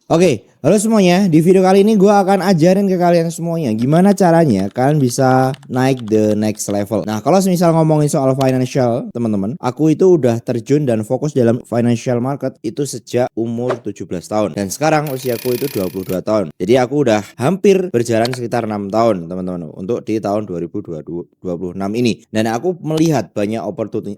Oke, halo semuanya. Di video kali ini gue akan ajarin ke kalian semuanya gimana caranya kalian bisa naik the next level. Nah, kalau misal ngomongin soal financial, teman-teman, aku itu udah terjun dan fokus dalam financial market itu sejak umur 17 tahun. Dan sekarang usiaku itu 22 tahun. Jadi aku udah hampir berjalan sekitar 6 tahun, teman-teman, untuk di tahun 2026 ini. Dan aku melihat banyak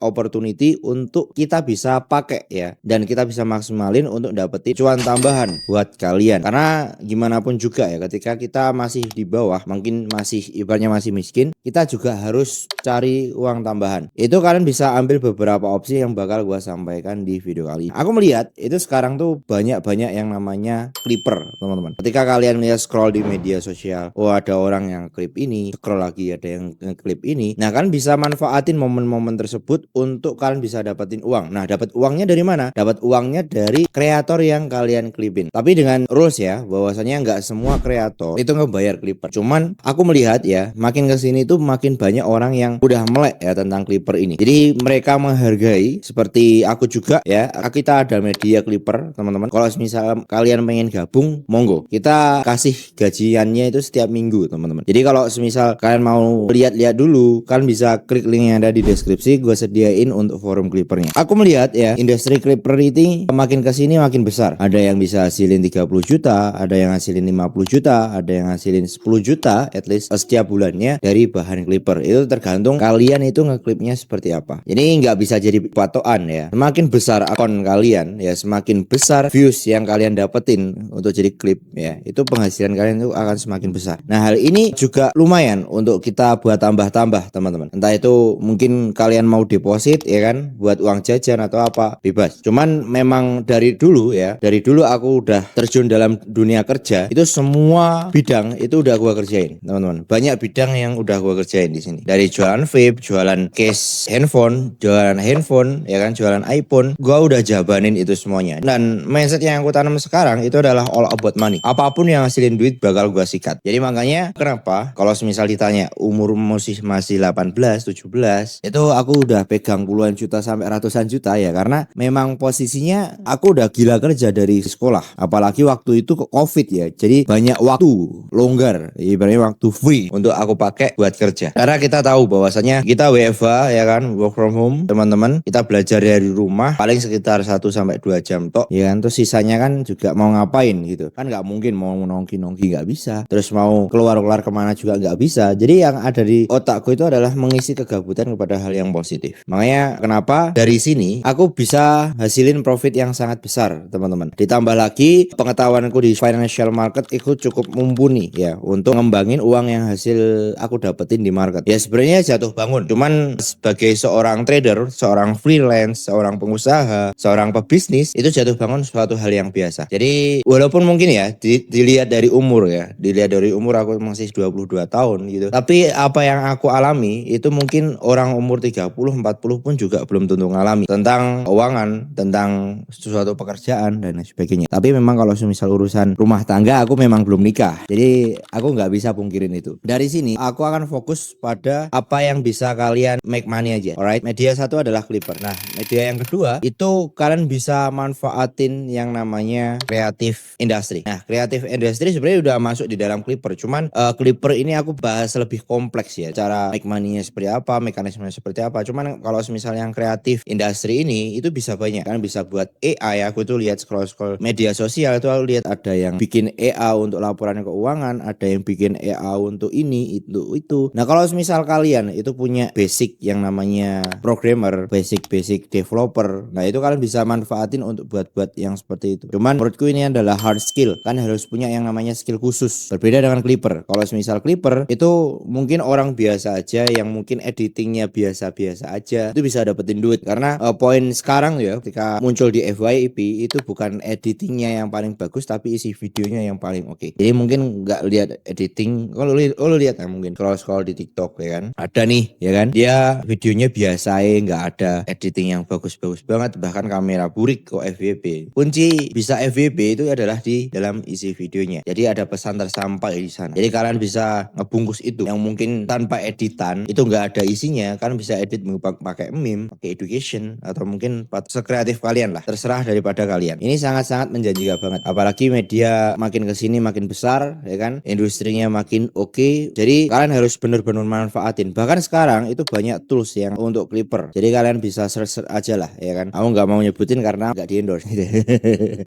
opportunity untuk kita bisa pakai ya, dan kita bisa maksimalin untuk dapetin cuan tambahan buat kalian. Karena gimana pun juga ya, ketika kita masih di bawah, mungkin masih ibaratnya masih miskin, kita juga harus cari uang tambahan. Itu kalian bisa ambil beberapa opsi yang bakal gua sampaikan di video kali ini. Aku melihat itu sekarang tuh banyak yang namanya clipper, teman-teman. Ketika kalian lihat scroll di media sosial, oh ada orang yang klip ini, scroll lagi ada yang ngeklip ini. Nah, kalian bisa manfaatin momen-momen tersebut untuk kalian bisa dapetin uang. Nah, dapat uangnya dari mana? Dapat uangnya dari kreator yang kalian klipin. Tapi dengan rules ya, bahwasanya nggak semua kreator itu ngebayar clipper. Cuman aku melihat ya, makin kesini tuh makin banyak orang yang udah melek ya tentang clipper ini. Jadi mereka menghargai, seperti aku juga ya. Kita ada media clipper, teman-teman. Kalau misal kalian pengen gabung, monggo. Kita kasih gajiannya itu setiap minggu, teman-teman. Jadi kalau misal kalian mau lihat-lihat dulu, kalian bisa klik link yang ada di deskripsi. Gue sediain untuk forum clippernya. Aku melihat ya, industri clipper ini makin kesini makin besar. Ada yang bisa hasilin 30 juta, ada yang hasilin 50 juta, ada yang hasilin 10 juta at least setiap bulannya dari bahan clipper. Itu tergantung kalian itu ngeklipnya seperti apa. Jadi nggak bisa jadi patokan ya. Semakin besar akun kalian ya, semakin besar views yang kalian dapetin untuk jadi klip ya, itu penghasilan kalian itu akan semakin besar. Nah, hal ini juga lumayan untuk kita buat tambah-tambah, teman-teman. Entah itu mungkin kalian mau deposit ya kan, buat uang jajan atau apa, bebas. Cuman memang dari dulu ya, dari dulu aku udah terjun dalam dunia kerja, itu semua bidang itu udah gua kerjain, teman-teman. Banyak bidang yang udah gua kerjain di sini. Dari jualan vape, jualan case handphone, jualan handphone ya kan, jualan iPhone, gua udah jabanin itu semuanya. Dan mindset yang aku tanam sekarang itu adalah all about money. Apapun yang hasilin duit bakal gua sikat. Jadi makanya kenapa kalau misal ditanya umur masih 18, 17, itu aku udah pegang puluhan juta sampai ratusan juta ya, karena memang posisinya aku udah gila kerja dari sekolah. Apalagi waktu itu ke Covid ya. Jadi banyak waktu longgar, ibaratnya waktu free untuk aku pakai buat kerja. Karena kita tahu bahwasanya kita WFH ya kan, work from home, teman-teman. Kita belajar dari rumah paling sekitar 1 sampai 2 jam tok. Ya kan, terus sisanya kan juga mau ngapain gitu. Kan nggak mungkin mau nongki-nongki, nggak bisa. Terus mau keluar-keluar kemana juga nggak bisa. Jadi yang ada di otakku itu adalah mengisi kegabutan kepada hal yang positif. Makanya kenapa dari sini aku bisa hasilin profit yang sangat besar, teman-teman. Ditambah lagi pengetahuanku di financial market itu cukup mumpuni ya, untuk ngembangin uang yang hasil aku dapetin di market. Ya sebenarnya jatuh bangun. Cuman sebagai seorang trader, seorang freelance, seorang pengusaha, seorang pebisnis, itu jatuh bangun suatu hal yang biasa. Jadi walaupun mungkin ya dilihat dari umur ya, dilihat dari umur aku masih 22 tahun gitu. Tapi apa yang aku alami itu mungkin orang umur 30, 40 pun juga belum tentu ngalami tentang keuangan, tentang sesuatu pekerjaan dan sebagainya. Tapi memang kalau misal urusan rumah tangga, aku memang belum nikah. Jadi aku nggak bisa pungkirin itu. Dari sini aku akan fokus pada apa yang bisa kalian make money aja. Alright, media satu adalah clipper. Nah, media yang kedua itu kalian bisa manfaatin yang namanya kreatif industry. Nah, kreatif industry sebenarnya udah masuk di dalam clipper. Cuman clipper ini aku bahas lebih kompleks ya. Cara make money-nya seperti apa, mekanismenya seperti apa. Cuman kalau misalnya yang kreatif industry ini itu bisa banyak. Kan bisa buat AI. Aku tuh lihat scroll media sosial itu aku lihat ada yang bikin AI untuk laporan keuangan, ada yang bikin AI untuk ini, itu. Nah, kalau misal kalian itu punya basic yang namanya programmer, basic developer, nah itu kalian bisa manfaatin untuk buat yang seperti itu. Cuman menurutku ini adalah hard skill, kan harus punya yang namanya skill khusus. Berbeda dengan clipper. Kalau misal clipper itu mungkin orang biasa aja yang mungkin editingnya biasa-biasa aja itu bisa dapetin duit. Karena poin sekarang ya, ketika muncul di FYP itu bukan editingnya yang paling bagus, tapi isi videonya yang paling oke. Jadi mungkin nggak lihat editing, kalau lihat ya mungkin scroll scroll di TikTok ya kan. Ada nih ya kan. Dia videonya biasa nggak ada editing yang bagus-bagus banget, bahkan kamera burik kok FWP. Kunci bisa FWP itu adalah di dalam isi videonya. Jadi ada pesan tersampai di sana. Jadi kalian bisa ngebungkus itu yang mungkin tanpa editan itu nggak ada isinya, kan bisa edit pakai meme, pakai education atau mungkin sekreatif kalian lah. Terserah daripada kalian. Ini sangat-sangat menjanjikan banget. Apalagi media makin kesini makin besar ya kan. Industrinya makin oke. Jadi kalian harus benar-benar manfaatin. Bahkan sekarang itu banyak tools yang untuk clipper. Jadi kalian bisa search aja lah ya kan. Aku nggak mau nyebutin karena nggak di endorse gitu.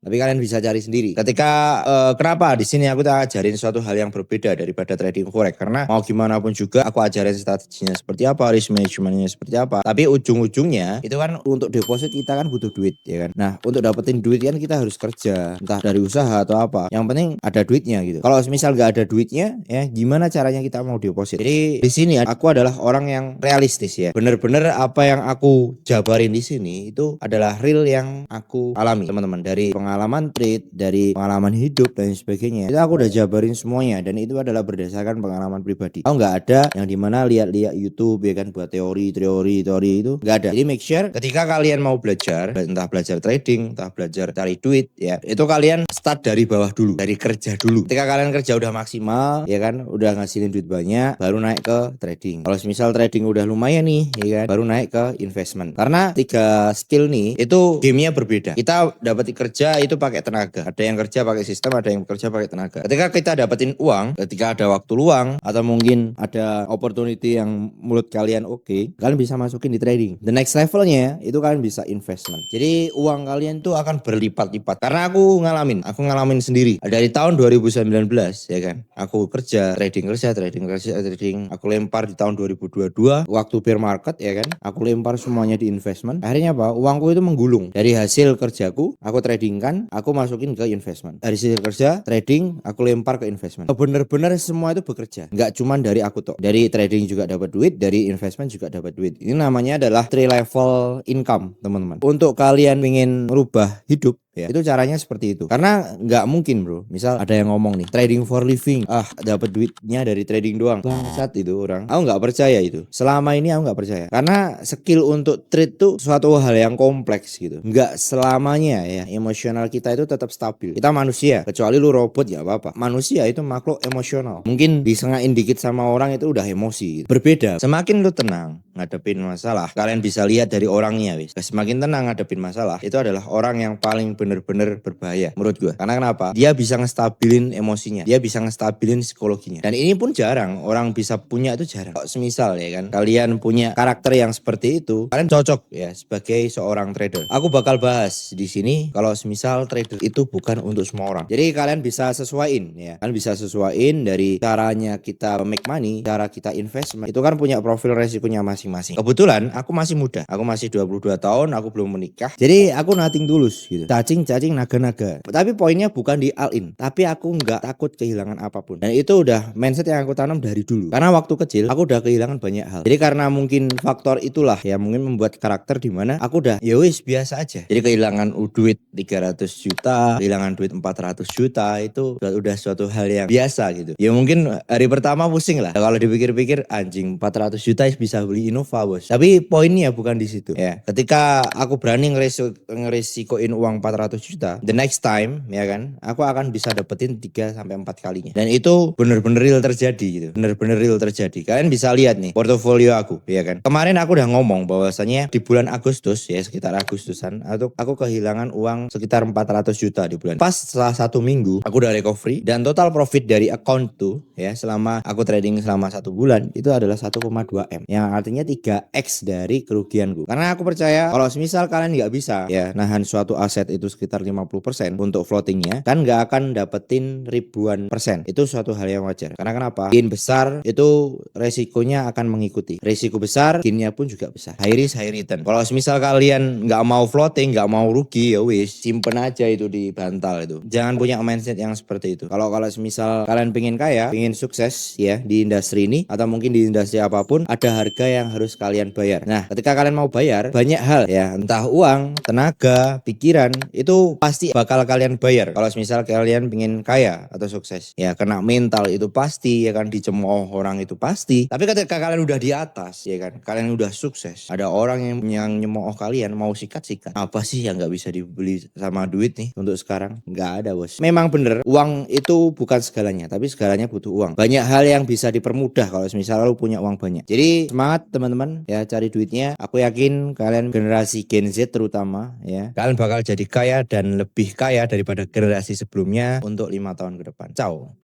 Tapi kalian bisa cari sendiri. Ketika kenapa di sini aku tak ajarin suatu hal yang berbeda daripada trading forex, karena mau gimana pun juga aku ajarin strateginya seperti apa, risk managementnya seperti apa. Tapi ujung-ujungnya itu kan untuk deposit kita kan butuh duit ya kan. Nah untuk dapetin duit kan kita harus kerja, entah dari usaha atau apa. Yang penting ada duitnya gitu. Kalau misal nggak ada duitnya ya gimana caranya kita mau deposit. Jadi di sini aku adalah orang yang realistis ya. Bener-bener apa yang aku jabarin di sini itu adalah real yang aku alami teman-teman, dari pengalaman trade, dari pengalaman hidup dan sebagainya. Itu aku udah jabarin semuanya dan itu adalah berdasarkan pengalaman pribadi. Aku nggak ada yang dimana lihat-lihat YouTube ya kan buat teori itu nggak ada. Jadi make sure ketika kalian mau belajar, entah belajar trading, entah belajar cari duit ya, itu kalian start dari bawah dulu, dari kerja dulu. Ketika kalian kerja udah maksimal ya kan, udah ngasilin duit banyak, baru naik ke trading. Kalau misal trading udah lumayan nih ya kan, baru naik ke investment. Karena 3 skill nih itu gamenya berbeda. Kita dapat kerja itu pakai tenaga. Ada yang kerja pakai sistem, ada yang kerja pakai tenaga. Ketika kita dapetin uang, ketika ada waktu luang atau mungkin ada opportunity yang menurut kalian oke, kalian bisa masukin di trading. The next levelnya itu kalian bisa investment. Jadi uang kalian tuh akan berlipat-lipat. Karena aku ngalamin sendiri. Dari tahun 2019 ya kan, aku kerja trading. Aku lempar di tahun 2022 waktu bear market ya kan, aku lempar semuanya di investment. Akhirnya apa? Uangku itu menggulung. Dari hasil kerjaku, aku trading kan, aku masukin ke investment. Dari hasil kerja, trading, aku lempar ke investment. Bener-bener semua itu bekerja. Nggak cuma dari aku tok. Dari trading juga dapat duit, dari investment juga dapat duit. Ini namanya adalah 3 level income, teman-teman. Untuk kalian ingin merubah hidup ya, itu caranya seperti itu. Karena nggak mungkin bro, misal ada yang ngomong nih trading for living, dapat duitnya dari trading doang, bangsat itu orang. Aku nggak percaya itu. Selama ini aku nggak percaya, karena skill untuk trade tuh suatu hal yang kompleks gitu. Nggak selamanya ya emosional kita itu tetap stabil. Kita manusia, kecuali lu robot ya apa-apa. Manusia itu makhluk emosional. Mungkin disengain dikit sama orang itu udah emosi gitu. Berbeda, semakin lu tenang ngadepin masalah, kalian bisa lihat dari orangnya wis. Semakin tenang ngadepin masalah, itu adalah orang yang paling bener-bener berbahaya menurut gue. Karena kenapa? Dia bisa ngestabilin emosinya, dia bisa ngestabilin psikologinya. Dan ini pun jarang orang bisa punya, itu jarang. Kalau semisal ya kan, kalian punya karakter yang seperti itu, kalian cocok ya sebagai seorang trader. Aku bakal bahas di sini kalau semisal trader itu bukan untuk semua orang. Jadi kalian bisa sesuaiin ya. Kalian bisa sesuaiin dari caranya kita make money, cara kita investment. Itu kan punya profil resikonya masing-masing. Kebetulan aku masih muda. Aku masih 22 tahun, aku belum menikah. Jadi aku nothing tulus gitu. Cacing naga-naga. Tapi poinnya bukan di all in, tapi aku nggak takut kehilangan apapun. Dan itu udah mindset yang aku tanam dari dulu. Karena waktu kecil aku udah kehilangan banyak hal. Jadi karena mungkin faktor itulah yang mungkin membuat karakter di mana aku udah ya wis biasa aja. Jadi kehilangan duit 300 juta, kehilangan duit 400 juta itu udah suatu hal yang biasa gitu. Ya mungkin hari pertama pusing lah. Kalau dipikir-pikir anjing 400 juta bisa beli Innova bos. Tapi poinnya bukan di situ ya. Ketika aku berani ngeresikoin uang 400 juta, the next time ya kan, aku akan bisa dapetin 3 sampai 4 kalinya. Dan itu bener-bener real terjadi gitu. Bener-bener real terjadi. Kalian bisa lihat nih portofolio aku ya kan. Kemarin aku udah ngomong bahwasanya di bulan Agustus ya, sekitar Agustusan aku kehilangan uang sekitar 400 juta di bulan. Pas setelah 1 minggu aku udah recovery dan total profit dari account tuh ya selama aku trading selama 1 bulan itu adalah 1,2 M, yang artinya 3x dari kerugianku. Karena aku percaya kalau semisal kalian nggak bisa ya nahan suatu aset itu sekitar 50% untuk floatingnya, kan nggak akan dapetin ribuan persen. Itu suatu hal yang wajar. Karena kenapa? Gain besar itu resikonya akan mengikuti. Resiko besar, gainnya pun juga besar. High risk, high return. Kalau semisal kalian nggak mau floating, nggak mau rugi, ya wis simpen aja itu di bantal itu. Jangan punya mindset yang seperti itu. Kalau semisal kalian pengen kaya, pengen sukses ya di industri ini atau mungkin di industri apapun, ada harga yang harus kalian bayar. Nah, ketika kalian mau bayar banyak hal ya, entah uang, tenaga, pikiran, itu pasti bakal kalian bayar. Kalau misal kalian pengen kaya atau sukses, ya kena mental itu pasti, ya kan, dicemooh orang itu pasti. Tapi ketika kalian udah di atas, ya kan, kalian udah sukses, ada orang yang nyemooh kalian, mau sikat-sikat. Apa sih yang nggak bisa dibeli sama duit nih untuk sekarang? Nggak ada, bos. Memang bener, uang itu bukan segalanya, tapi segalanya butuh uang. Banyak hal yang bisa dipermudah kalau misal lu punya uang banyak. Jadi semangat teman-teman ya, cari duitnya. Aku yakin kalian generasi Gen Z terutama ya, kalian bakal jadi kaya dan lebih kaya daripada generasi sebelumnya untuk 5 tahun ke depan. Ciao.